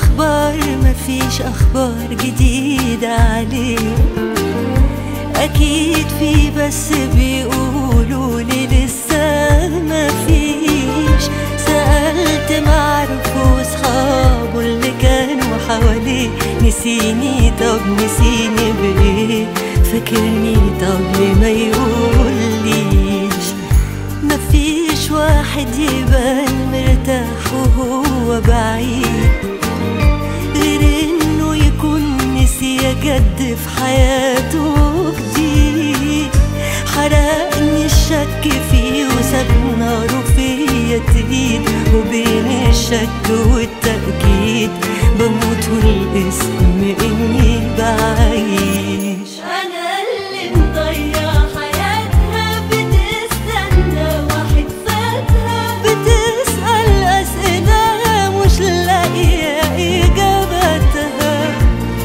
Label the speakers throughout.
Speaker 1: الأخبار مفيش أخبار جديدة عليه، أكيد في بس بيقولوا لي لسه مفيش. سألت معرفه وصحابه اللي كانوا حواليه، نسيني طب نسيني بإيه؟ فاكرني طب ليه ما يقوليش؟ مفيش واحد يبان مرتاح وهو بعيد غير انه يكون نسي يجد في حياته جديد. حرقني الشك فيه وساب ناره فيا تقيد، وبين الشك والتأكيد بموت والاسم اني بعيش.
Speaker 2: انا اللي مضيع حياتها بتستنى واحد فاتها،
Speaker 1: بتسأل أسئلة مش لاقية إجاباتها.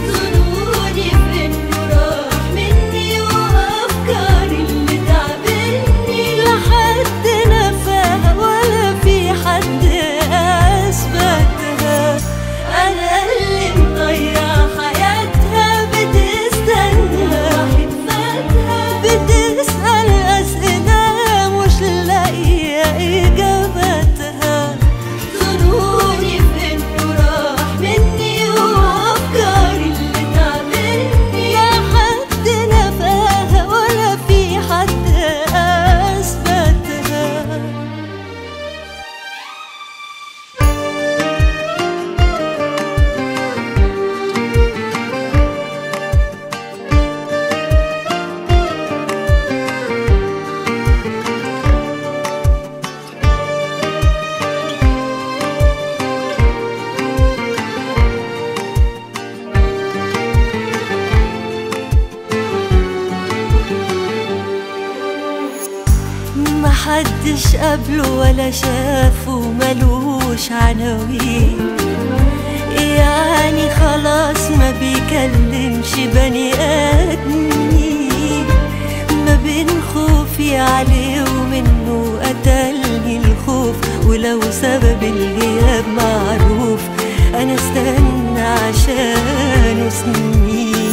Speaker 2: ظنوني في انه راح مني وافكاري اللي تعبني،
Speaker 1: لا حد نفاها ولا في حد أثبتها.
Speaker 2: انا اللي مضيع حياتها بتستنى واحد فاتها،
Speaker 1: بتسأل أسئلة مش لاقية إجاباتها.
Speaker 2: ظنوني في انه راح مني وافكاري اللي تعبني،
Speaker 1: لا حد نفاها ولا في حد أثبتها. محدش قبله ولا شافه ملوش عناوين، يعني خلاص ما بيكلمش بني آدمين. ما بين خوفي عليه ومنه قتلني الخوف، ولو سبب الغياب معروف أنا استنى عشانه سنين.